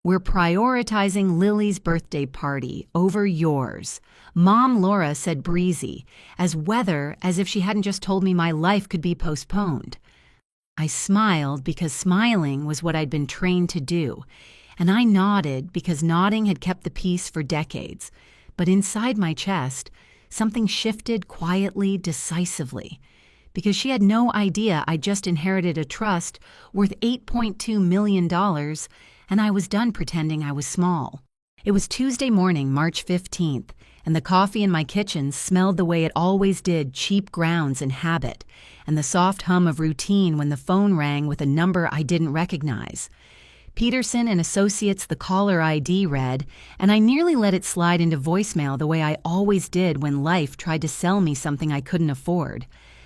We're prioritizing Lily's birthday party over yours. Mom Laura said breezy, as if she hadn't just told me my life could be postponed. I smiled because smiling was what I'd been trained to do, and I nodded because nodding had kept the peace for decades. But inside my chest, something shifted quietly, decisively, because she had no idea I'd just inherited a trust worth $8.2 million, and I was done pretending I was small. It was Tuesday morning, March 15th, and the coffee in my kitchen smelled the way it always did, cheap grounds and habit, and the soft hum of routine when the phone rang with a number I didn't recognize. Peterson and Associates, the caller ID read, and I nearly let it slide into voicemail the way I always did when life tried to sell me something I couldn't afford.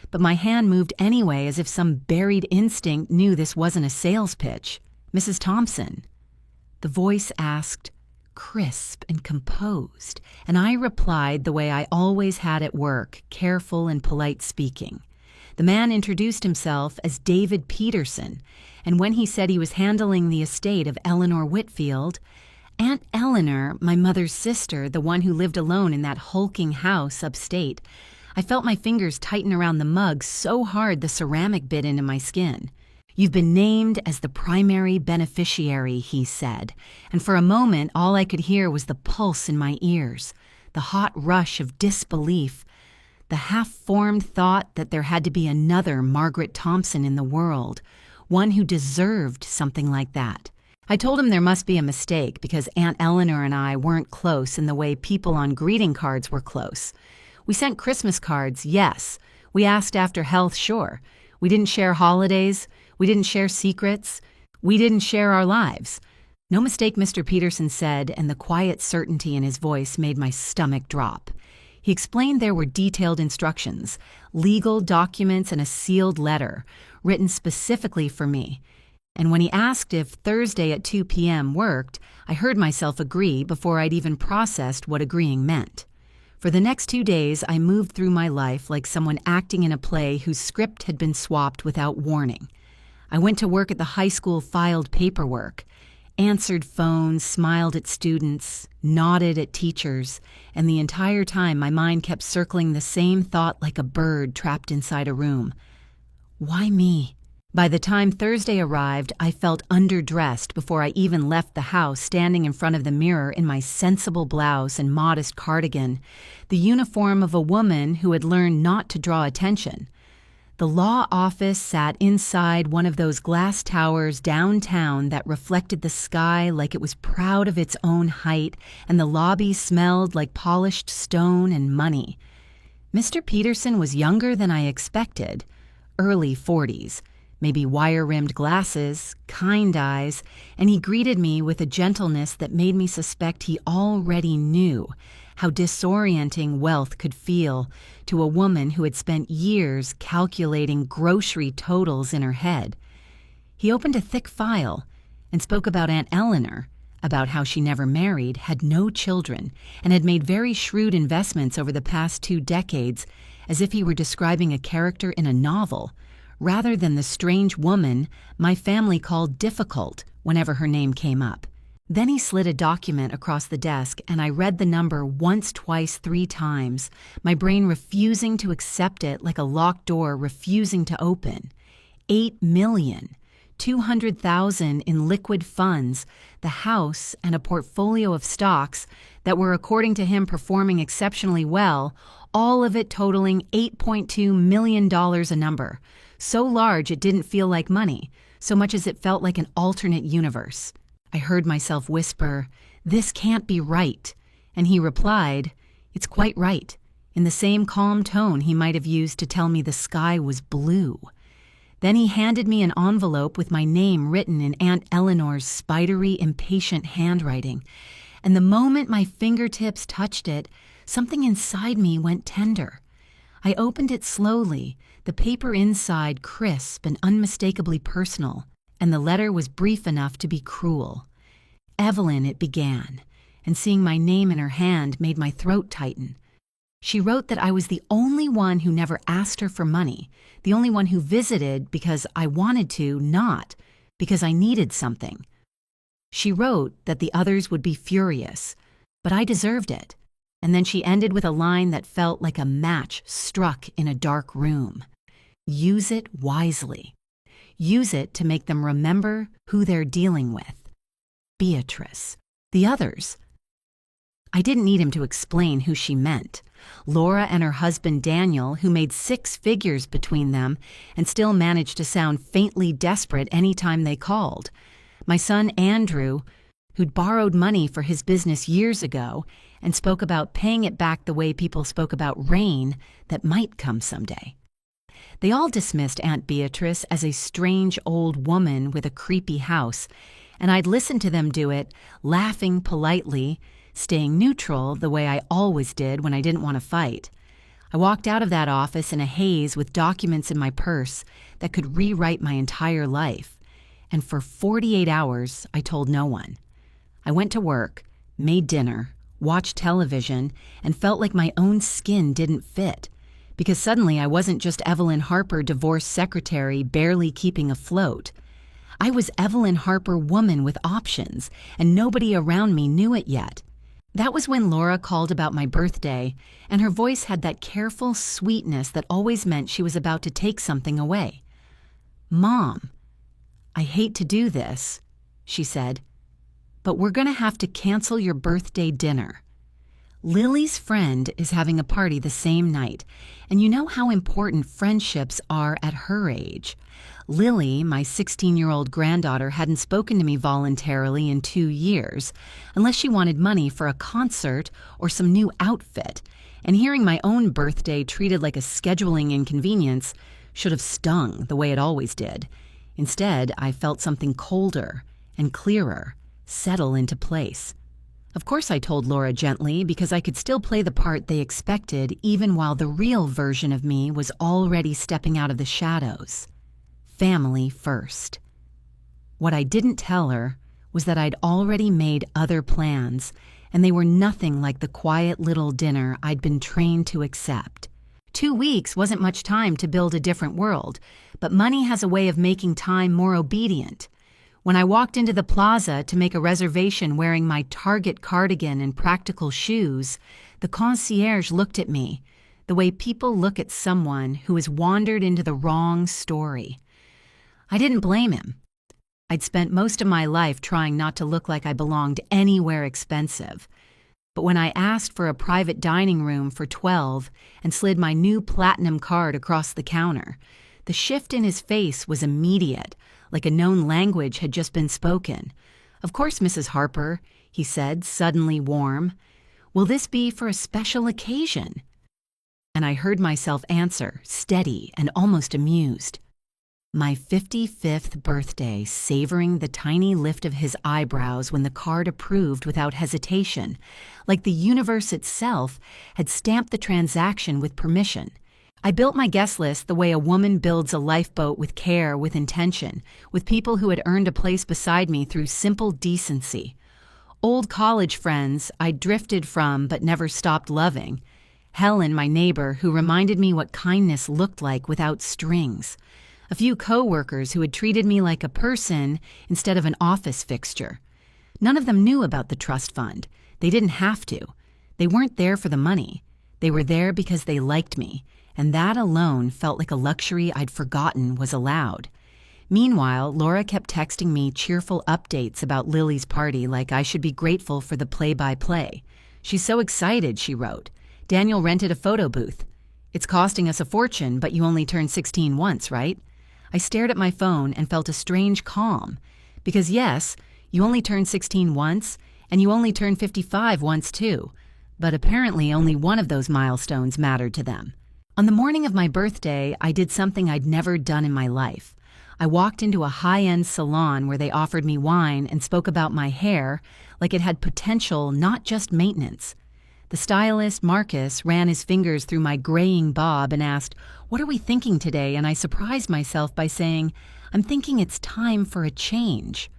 But my hand moved anyway, as if some buried instinct knew this wasn't a sales pitch. "Mrs. Thompson." The voice asked, crisp and composed, and I replied the way I always had at work, careful and polite speaking. The man introduced himself as David Peterson, and when he said he was handling the estate of Eleanor Whitfield, Aunt Eleanor, my mother's sister, the one who lived alone in that hulking house upstate, I felt my fingers tighten around the mug so hard the ceramic bit into my skin. "You've been named as the primary beneficiary," he said, and for a moment all I could hear was the pulse in my ears, the hot rush of disbelief, the half-formed thought that there had to be another Margaret Thompson in the world, one who deserved something like that. I told him there must be a mistake because Aunt Eleanor and I weren't close in the way people on greeting cards were close. We sent Christmas cards, yes. We asked after health, sure. We didn't share holidays. We didn't share secrets. We didn't share our lives. "No mistake," Mr. Peterson said, and the quiet certainty in his voice made my stomach drop. He explained there were detailed instructions, legal documents, and a sealed letter, written specifically for me. And when he asked if Thursday at 2 p.m. worked, I heard myself agree before I'd even processed what agreeing meant. For the next 2 days, I moved through my life like someone acting in a play whose script had been swapped without warning. I went to work at the high school, filed paperwork, answered phones, smiled at students, nodded at teachers, and the entire time my mind kept circling the same thought like a bird trapped inside a room. Why me? By the time Thursday arrived, I felt underdressed before I even left the house, standing in front of the mirror in my sensible blouse and modest cardigan, the uniform of a woman who had learned not to draw attention. The law office sat inside one of those glass towers downtown that reflected the sky like it was proud of its own height, and the lobby smelled like polished stone and money. Mr. Peterson was younger than I expected, early 40s, maybe wire-rimmed glasses, kind eyes, and he greeted me with a gentleness that made me suspect he already knew how disorienting wealth could feel to a woman who had spent years calculating grocery totals in her head. He opened a thick file and spoke about Aunt Eleanor, about how she never married, had no children, and had made very shrewd investments over the past 2 decades, as if he were describing a character in a novel, rather than the strange woman my family called difficult whenever her name came up. Then he slid a document across the desk, and I read the number once, twice, 3 times, my brain refusing to accept it like a locked door refusing to open. $8,200,000 in liquid funds, the house, and a portfolio of stocks that were, according to him, performing exceptionally well, all of it totaling $8.2 million a number. So large it didn't feel like money, so much as it felt like an alternate universe. I heard myself whisper, "This can't be right," and he replied, "It's quite right," in the same calm tone he might have used to tell me the sky was blue. Then he handed me an envelope with my name written in Aunt Eleanor's spidery, impatient handwriting, and the moment my fingertips touched it, something inside me went tender. I opened it slowly, the paper inside crisp and unmistakably personal, and the letter was brief enough to be cruel. Evelyn, it began, and seeing my name in her hand made my throat tighten. She wrote that I was the only one who never asked her for money, the only one who visited because I wanted to, not because I needed something. She wrote that the others would be furious, but I deserved it. And then she ended with a line that felt like a match struck in a dark room. Use it wisely. Use it to make them remember who they're dealing with. Beatrice. The others. I didn't need him to explain who she meant. Laura and her husband Daniel, who made 6 figures between them and still managed to sound faintly desperate any time they called. My son Andrew, who'd borrowed money for his business years ago and spoke about paying it back the way people spoke about rain that might come someday. They all dismissed Aunt Beatrice as a strange old woman with a creepy house, and I'd listen to them do it, laughing politely, staying neutral the way I always did when I didn't want to fight. I walked out of that office in a haze with documents in my purse that could rewrite my entire life, and for 48 hours I told no one. I went to work, made dinner, watched television, and felt like my own skin didn't fit, because suddenly I wasn't just Evelyn Harper, divorced secretary, barely keeping afloat. I was Evelyn Harper, woman with options, and nobody around me knew it yet. That was when Laura called about my birthday, and her voice had that careful sweetness that always meant she was about to take something away. "Mom, I hate to do this," she said, "but we're going to have to cancel your birthday dinner. Lily's friend is having a party the same night, and you know how important friendships are at her age. Lily, my 16-year-old granddaughter, hadn't spoken to me voluntarily in 2 years, unless she wanted money for a concert or some new outfit, and hearing my own birthday treated like a scheduling inconvenience should have stung the way it always did. Instead, I felt something colder and clearer settle into place. Of course I told Laura gently, because I could still play the part they expected even while the real version of me was already stepping out of the shadows. Family first. What I didn't tell her was that I'd already made other plans, and they were nothing like the quiet little dinner I'd been trained to accept. 2 weeks wasn't much time to build a different world, but money has a way of making time more obedient. When I walked into the Plaza to make a reservation wearing my Target cardigan and practical shoes, the concierge looked at me the way people look at someone who has wandered into the wrong story. I didn't blame him. I'd spent most of my life trying not to look like I belonged anywhere expensive. But when I asked for a private dining room for 12 and slid my new platinum card across the counter, the shift in his face was immediate, like a known language had just been spoken. "Of course, Mrs. Harper," he said, suddenly warm. "Will this be for a special occasion?" And I heard myself answer, steady and almost amused. My 55th birthday, savoring the tiny lift of his eyebrows when the card approved without hesitation, like the universe itself had stamped the transaction with permission. I built my guest list the way a woman builds a lifeboat, with care, with intention, with people who had earned a place beside me through simple decency. Old college friends I'd drifted from but never stopped loving. Helen, my neighbor, who reminded me what kindness looked like without strings. A few co-workers who had treated me like a person instead of an office fixture. None of them knew about the trust fund. They didn't have to. They weren't there for the money. They were there because they liked me, and that alone felt like a luxury I'd forgotten was allowed. Meanwhile, Laura kept texting me cheerful updates about Lily's party, like I should be grateful for the play-by-play. "She's so excited," she wrote. "Daniel rented a photo booth. It's costing us a fortune, but you only turned 16 once, right?" I stared at my phone and felt a strange calm. Because yes, you only turn 16 once, and you only turn 55 once too. But apparently only one of those milestones mattered to them. On the morning of my birthday, I did something I'd never done in my life. I walked into a high-end salon where they offered me wine and spoke about my hair like it had potential, not just maintenance. The stylist, Marcus, ran his fingers through my graying bob and asked, "What are we thinking today?" And I surprised myself by saying, "I'm thinking it's time for a change."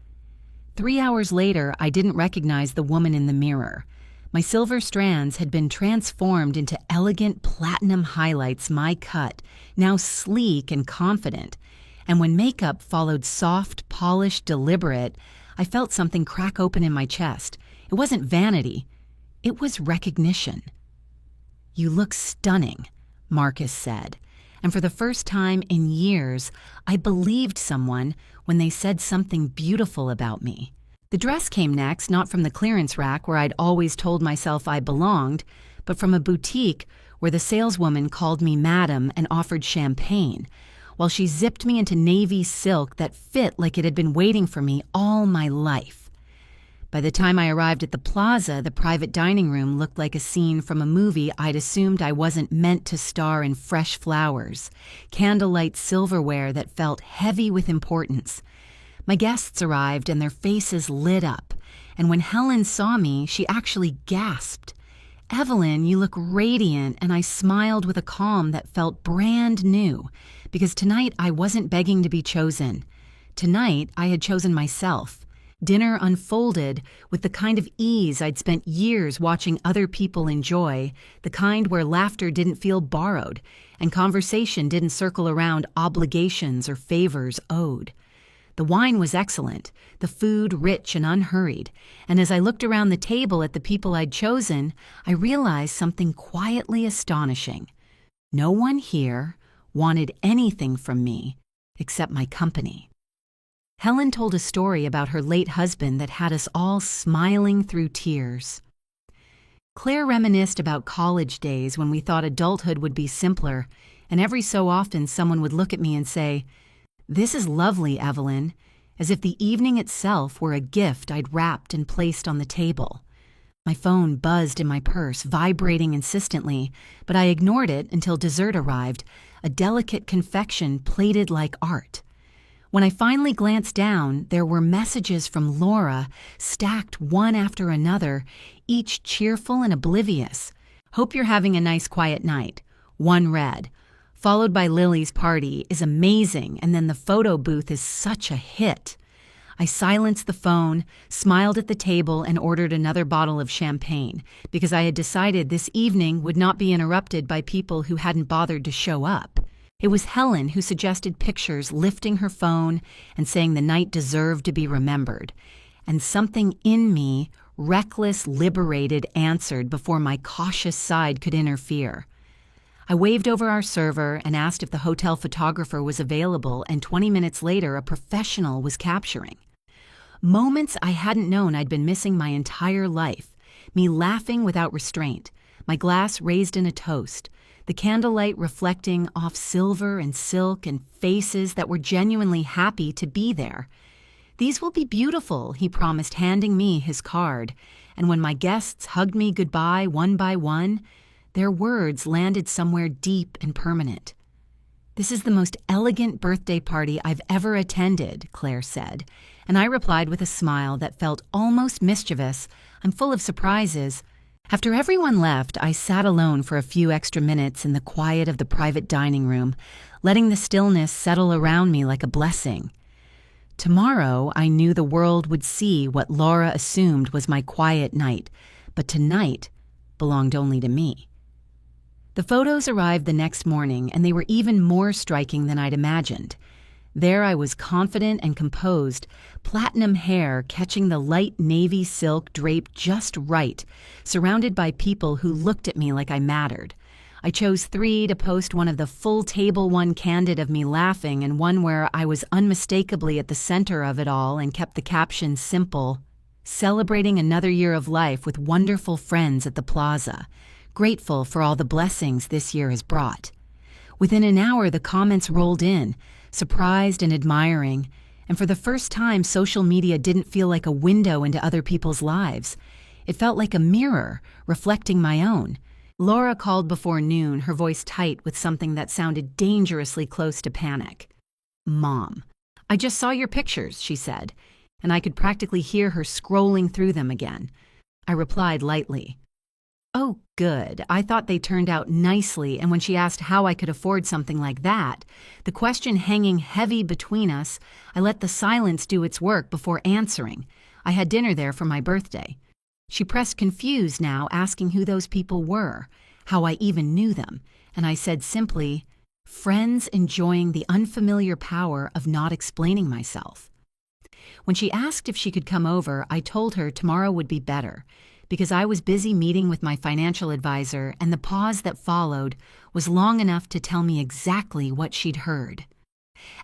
3 hours later, I didn't recognize the woman in the mirror. My silver strands had been transformed into elegant platinum highlights, my cut, now sleek and confident. And when makeup followed soft, polished, deliberate, I felt something crack open in my chest. It wasn't vanity. It was recognition. "You look stunning," Marcus said. And for the first time in years, I believed someone when they said something beautiful about me. The dress came next, not from the clearance rack where I'd always told myself I belonged, but from a boutique where the saleswoman called me madam and offered champagne, while she zipped me into navy silk that fit like it had been waiting for me all my life. By the time I arrived at the Plaza, the private dining room looked like a scene from a movie I'd assumed I wasn't meant to star in. Fresh flowers, candlelight silverware that felt heavy with importance. My guests arrived and their faces lit up, and when Helen saw me, she actually gasped. "Evelyn, you look radiant," and I smiled with a calm that felt brand new, because tonight I wasn't begging to be chosen. Tonight I had chosen myself. Dinner unfolded with the kind of ease I'd spent years watching other people enjoy, the kind where laughter didn't feel borrowed, and conversation didn't circle around obligations or favors owed. The wine was excellent, the food rich and unhurried, and as I looked around the table at the people I'd chosen, I realized something quietly astonishing. No one here wanted anything from me except my company. Helen told a story about her late husband that had us all smiling through tears. Claire reminisced about college days when we thought adulthood would be simpler, and every so often someone would look at me and say, "This is lovely, Evelyn," as if the evening itself were a gift I'd wrapped and placed on the table. My phone buzzed in my purse, vibrating insistently, but I ignored it until dessert arrived, a delicate confection plated like art. When I finally glanced down, there were messages from Laura, stacked one after another, each cheerful and oblivious. "Hope you're having a nice quiet night." One read, followed by "Lily's party is amazing, and then the photo booth is such a hit." I silenced the phone, smiled at the table, and ordered another bottle of champagne, because I had decided this evening would not be interrupted by people who hadn't bothered to show up. It was Helen who suggested pictures, lifting her phone and saying the night deserved to be remembered. And something in me, reckless, liberated, answered before my cautious side could interfere. I waved over our server and asked if the hotel photographer was available, and 20 minutes later, a professional was capturing. Moments I hadn't known I'd been missing my entire life, me laughing without restraint, my glass raised in a toast, the candlelight reflecting off silver and silk and faces that were genuinely happy to be there. "These will be beautiful," he promised, handing me his card, and when my guests hugged me goodbye one by one, their words landed somewhere deep and permanent. "This is the most elegant birthday party I've ever attended," Claire said, and I replied with a smile that felt almost mischievous. "I'm full of surprises." After everyone left, I sat alone for a few extra minutes in the quiet of the private dining room, letting the stillness settle around me like a blessing. Tomorrow, I knew the world would see what Laura assumed was my quiet night, but tonight belonged only to me. The photos arrived the next morning, and they were even more striking than I'd imagined. There I was, confident and composed, platinum hair catching the light navy silk draped just right, surrounded by people who looked at me like I mattered. I chose 3 to post, one of the full table, one candid of me laughing, and one where I was unmistakably at the center of it all, and kept the caption simple, "Celebrating another year of life with wonderful friends at the Plaza. Grateful for all the blessings this year has brought." Within an hour, the comments rolled in, surprised and admiring, and for the first time, social media didn't feel like a window into other people's lives. It felt like a mirror, reflecting my own. Laura called before noon, her voice tight with something that sounded dangerously close to panic. "Mom, I just saw your pictures," she said, and I could practically hear her scrolling through them again. I replied lightly, "Oh, good. I thought they turned out nicely," and when she asked how I could afford something like that, the question hanging heavy between us, I let the silence do its work before answering. I had dinner there for my birthday. She pressed confused now, asking who those people were, how I even knew them, and I said simply, "Friends enjoying the unfamiliar power of not explaining myself." When she asked if she could come over, I told her tomorrow would be better, because I was busy meeting with my financial advisor, and the pause that followed was long enough to tell me exactly what she'd heard.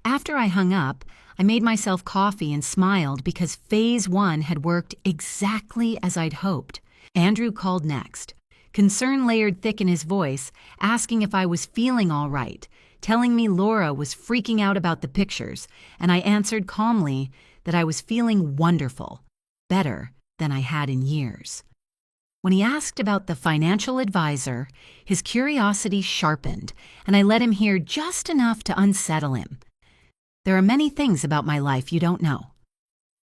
After I hung up, I made myself coffee and smiled because Phase 1 had worked exactly as I'd hoped. Andrew called next. Concern layered thick in his voice, asking if I was feeling all right, telling me Laura was freaking out about the pictures, and I answered calmly that I was feeling wonderful, better than I had in years. When he asked about the financial advisor, his curiosity sharpened, and I let him hear just enough to unsettle him. There are many things about my life you don't know.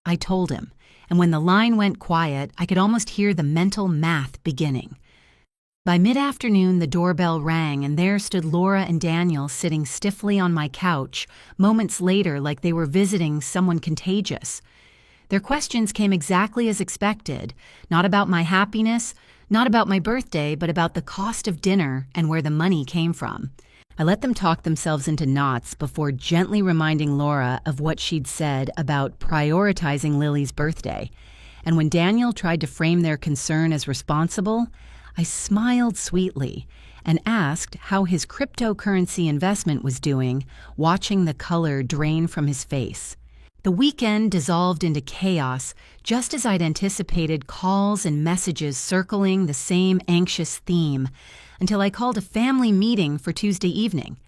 I told him, and when the line went quiet, I could almost hear the mental math beginning. By mid-afternoon, the doorbell rang, and there stood Laura and Daniel sitting stiffly on my couch, moments later like they were visiting someone contagious. Their questions came exactly as expected, not about my happiness, not about my birthday, but about the cost of dinner and where the money came from. I let them talk themselves into knots before gently reminding Laura of what she'd said about prioritizing Lily's birthday. And when Daniel tried to frame their concern as responsible, I smiled sweetly and asked how his cryptocurrency investment was doing, watching the color drain from his face. The weekend dissolved into chaos, just as I'd anticipated, calls and messages circling the same anxious theme, until I called a family meeting for Tuesday evening.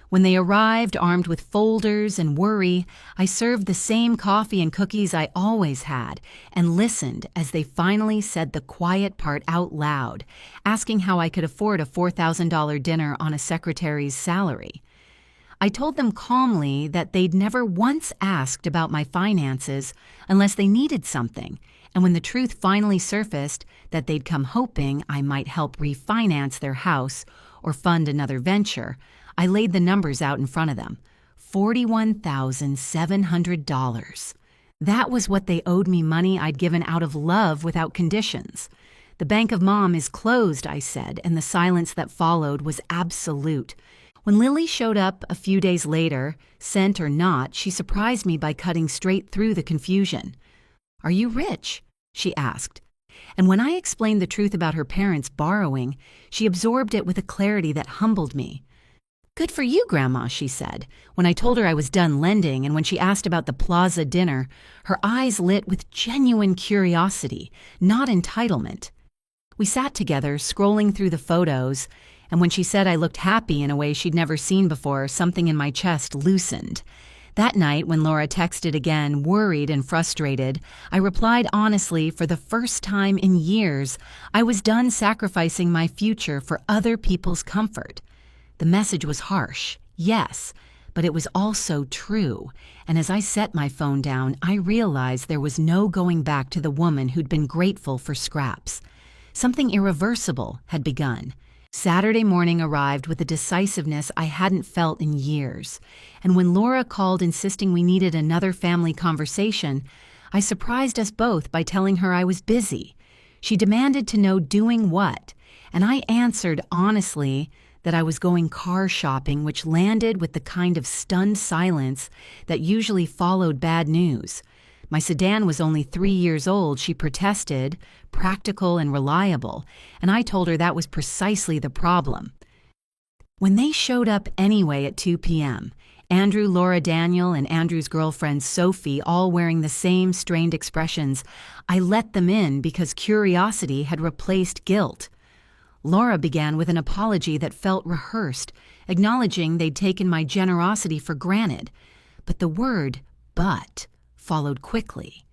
When they arrived armed with folders and worry, I served the same coffee and cookies I always had and listened as they finally said the quiet part out loud, asking how I could afford a $4,000 dinner on a secretary's salary. I told them calmly that they'd never once asked about my finances unless they needed something, and when the truth finally surfaced that they'd come hoping I might help refinance their house or fund another venture, I laid the numbers out in front of them. $41,700. That was what they owed me, money I'd given out of love without conditions. The Bank of Mom is closed, I said, and the silence that followed was absolute. When Lily showed up a few days later, sent or not, she surprised me by cutting straight through the confusion. "Are you rich?" she asked. And when I explained the truth about her parents borrowing, she absorbed it with a clarity that humbled me. "Good for you, Grandma," she said. When I told her I was done lending, and when she asked about the Plaza dinner, her eyes lit with genuine curiosity, not entitlement. We sat together, scrolling through the photos, and when she said I looked happy in a way she'd never seen before, something in my chest loosened. That night, when Laura texted again, worried and frustrated, I replied honestly for the first time in years, I was done sacrificing my future for other people's comfort. The message was harsh, yes, but it was also true, and as I set my phone down, I realized there was no going back to the woman who'd been grateful for scraps. Something irreversible had begun. Saturday morning arrived with a decisiveness I hadn't felt in years, and when Laura called insisting we needed another family conversation, I surprised us both by telling her I was busy. She demanded to know doing what, and I answered honestly that I was going car shopping, which landed with the kind of stunned silence that usually followed bad news. My sedan was only 3 years old, she protested, practical and reliable, and I told her that was precisely the problem. When they showed up anyway at 2 p.m., Andrew, Laura, Daniel, and Andrew's girlfriend Sophie all wearing the same strained expressions, I let them in because curiosity had replaced guilt. Laura began with an apology that felt rehearsed, acknowledging they'd taken my generosity for granted. But the word "but" followed quickly,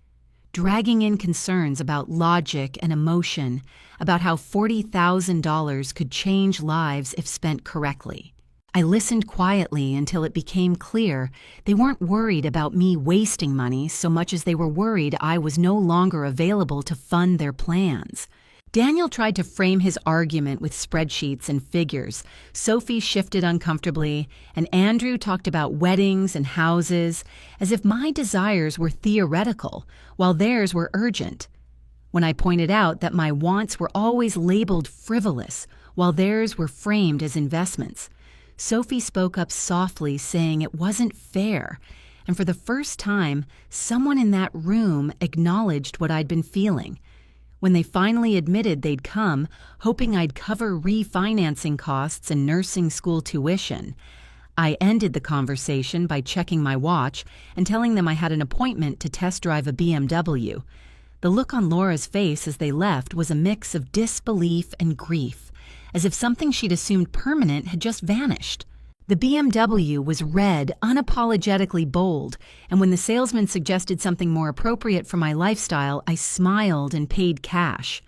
dragging in concerns about logic and emotion, about how $40,000 could change lives if spent correctly. I listened quietly until it became clear they weren't worried about me wasting money so much as they were worried I was no longer available to fund their plans. Daniel tried to frame his argument with spreadsheets and figures. Sophie shifted uncomfortably, and Andrew talked about weddings and houses, as if my desires were theoretical, while theirs were urgent. When I pointed out that my wants were always labeled frivolous, while theirs were framed as investments, Sophie spoke up softly, saying it wasn't fair, And for the first time, someone in that room acknowledged what I'd been feeling. When they finally admitted they'd come, hoping I'd cover refinancing costs and nursing school tuition, I ended the conversation by checking my watch and telling them I had an appointment to test drive a BMW. The look on Laura's face as they left was a mix of disbelief and grief, as if something she'd assumed permanent had just vanished. The BMW was red, unapologetically bold, and when the salesman suggested something more appropriate for my lifestyle, I smiled and paid cash.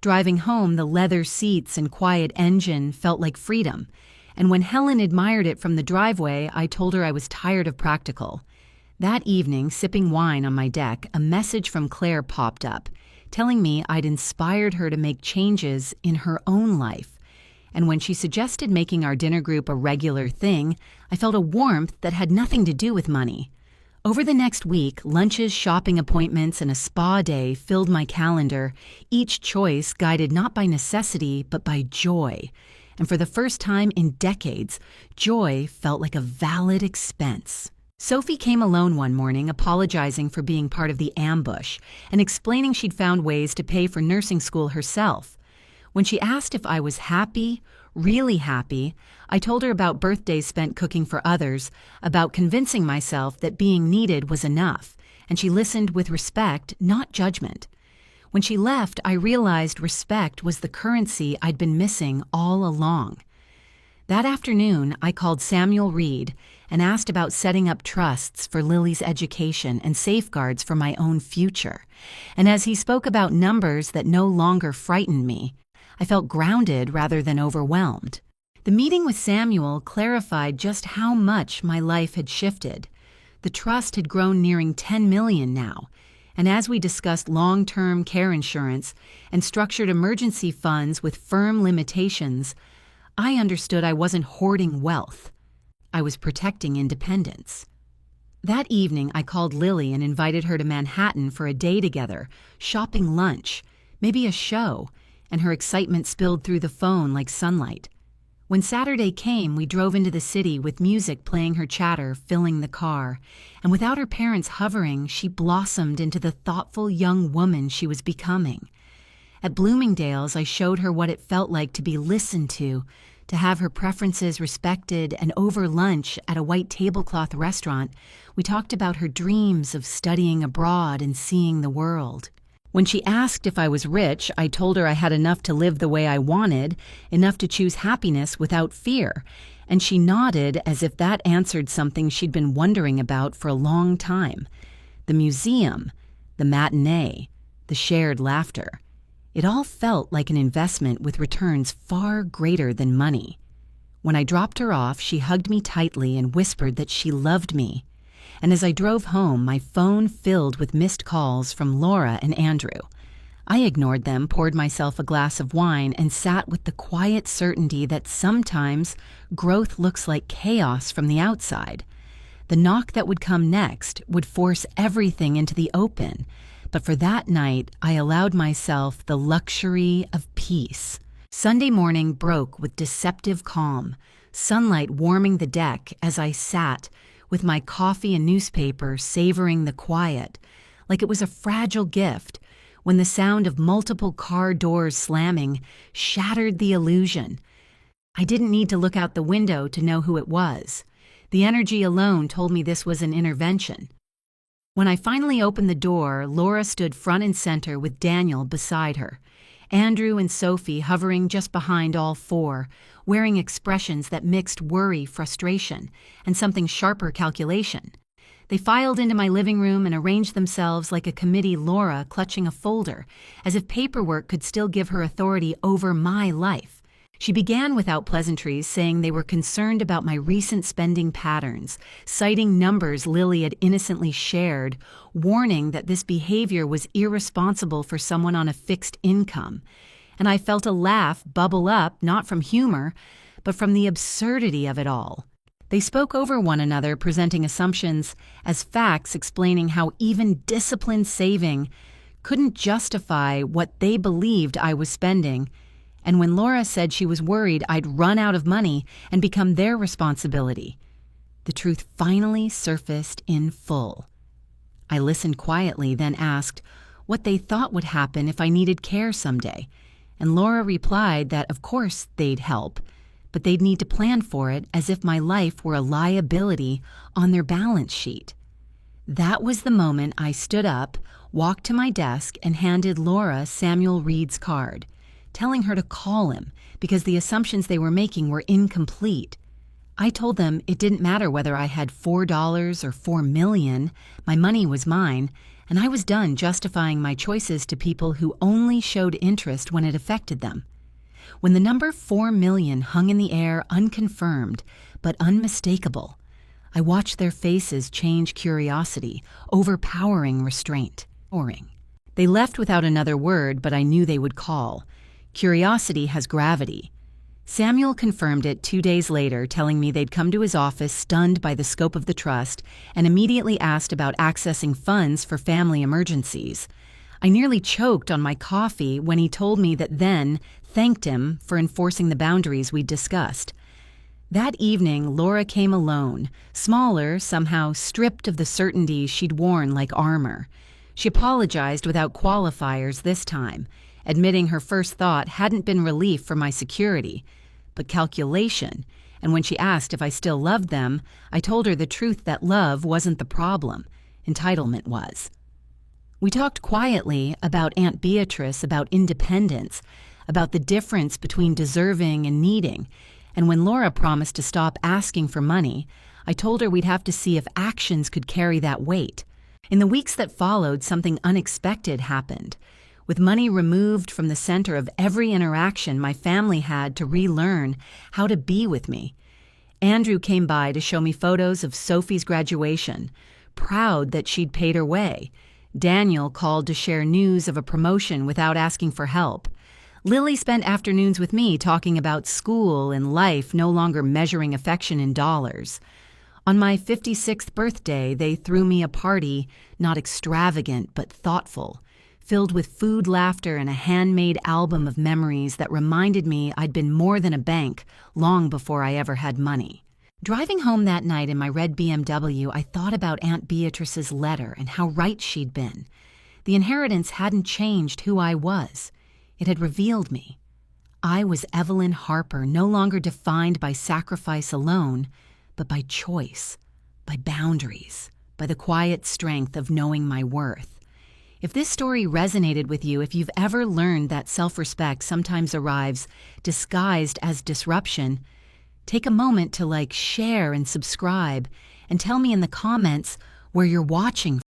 Driving home, the leather seats and quiet engine felt like freedom, and when Helen admired it from the driveway, I told her I was tired of practical. That evening, sipping wine on my deck, a message from Claire popped up, telling me I'd inspired her to make changes in her own life. And when she suggested making our dinner group a regular thing, I felt a warmth that had nothing to do with money. Over the next week, lunches, shopping appointments, and a spa day filled my calendar, each choice guided not by necessity, but by joy. And for the first time in decades, joy felt like a valid expense. Sophie came alone one morning, apologizing for being part of the ambush and explaining she'd found ways to pay for nursing school herself. When she asked if I was happy, really happy, I told her about birthdays spent cooking for others, about convincing myself that being needed was enough, and she listened with respect, not judgment. When she left, I realized respect was the currency I'd been missing all along. That afternoon, I called Samuel Reed and asked about setting up trusts for Lily's education and safeguards for my own future. And as he spoke about numbers that no longer frightened me, I felt grounded rather than overwhelmed. The meeting with Samuel clarified just how much my life had shifted. The trust had grown nearing $10 million now, and as we discussed long-term care insurance and structured emergency funds with firm limitations, I understood I wasn't hoarding wealth. I was protecting independence. That evening, I called Lily and invited her to Manhattan for a day together, shopping lunch, maybe a show, and her excitement spilled through the phone like sunlight. When Saturday came, we drove into the city with music playing her chatter, filling the car, and without her parents hovering, she blossomed into the thoughtful young woman she was becoming. At Bloomingdale's, I showed her what it felt like to be listened to have her preferences respected, and over lunch at a white tablecloth restaurant, we talked about her dreams of studying abroad and seeing the world. When she asked if I was rich, I told her I had enough to live the way I wanted, enough to choose happiness without fear, and she nodded as if that answered something she'd been wondering about for a long time. The museum, the matinee, the shared laughter. It all felt like an investment with returns far greater than money. When I dropped her off, she hugged me tightly and whispered that she loved me. And as I drove home, my phone filled with missed calls from Laura and Andrew. I ignored them, poured myself a glass of wine, and sat with the quiet certainty that sometimes growth looks like chaos from the outside. The knock that would come next would force everything into the open, but for that night, I allowed myself the luxury of peace. Sunday morning broke with deceptive calm, sunlight warming the deck as I sat, with my coffee and newspaper savoring the quiet, like it was a fragile gift, when the sound of multiple car doors slamming shattered the illusion. I didn't need to look out the window to know who it was. The energy alone told me this was an intervention. When I finally opened the door, Laura stood front and center with Daniel beside her, Andrew and Sophie hovering just behind all four, wearing expressions that mixed worry, frustration, and something sharper, calculation. They filed into my living room and arranged themselves like a committee, Laura clutching a folder, as if paperwork could still give her authority over my life. She began without pleasantries, saying they were concerned about my recent spending patterns, citing numbers Lily had innocently shared, warning that this behavior was irresponsible for someone on a fixed income. And I felt a laugh bubble up, not from humor, but from the absurdity of it all. They spoke over one another, presenting assumptions as facts, explaining how even disciplined saving couldn't justify what they believed I was spending. And when Laura said she was worried I'd run out of money and become their responsibility, the The truth finally surfaced in full. I listened quietly, then asked what they thought would happen if I needed care someday, and Laura replied that of course they'd help, but they'd need to plan for it as if my life were a liability on their balance sheet. That was the moment I stood up, walked to my desk, and handed Laura Samuel Reed's card, telling her to call him because the assumptions they were making were incomplete. I told them it didn't matter whether I had $4 or $4 million, my money was mine, and I was done justifying my choices to people who only showed interest when it affected them. When the number 4 million hung in the air unconfirmed but unmistakable, I watched their faces change curiosity, overpowering restraint. They left without another word, but I knew they would call. Curiosity has gravity. Samuel confirmed it 2 days later, telling me they'd come to his office stunned by the scope of the trust and immediately asked about accessing funds for family emergencies. I nearly choked on my coffee when he told me that then thanked him for enforcing the boundaries we'd discussed. That evening, Laura came alone, smaller, somehow stripped of the certainties she'd worn like armor. She apologized without qualifiers this time, admitting her first thought hadn't been relief for my security, but calculation, and when she asked if I still loved them, I told her the truth that love wasn't the problem, entitlement was. We talked quietly about Aunt Beatrice, about independence, about the difference between deserving and needing, and when Laura promised to stop asking for money, I told her we'd have to see if actions could carry that weight. In the weeks that followed, something unexpected happened. With money removed from the center of every interaction, my family had to relearn how to be with me. Andrew came by to show me photos of Sophie's graduation, proud that she'd paid her way. Daniel called to share news of a promotion without asking for help. Lily spent afternoons with me talking about school and life, no longer measuring affection in dollars. On my 56th birthday, they threw me a party, not extravagant but thoughtful, filled with food, laughter, and a handmade album of memories that reminded me I'd been more than a bank long before I ever had money. Driving home that night in my red BMW, I thought about Aunt Beatrice's letter and how right she'd been. The inheritance hadn't changed who I was. It had revealed me. I was Evelyn Harper, no longer defined by sacrifice alone, but by choice, by boundaries, by the quiet strength of knowing my worth. If this story resonated with you, if you've ever learned that self-respect sometimes arrives disguised as disruption, take a moment to share and subscribe, and tell me in the comments where you're watching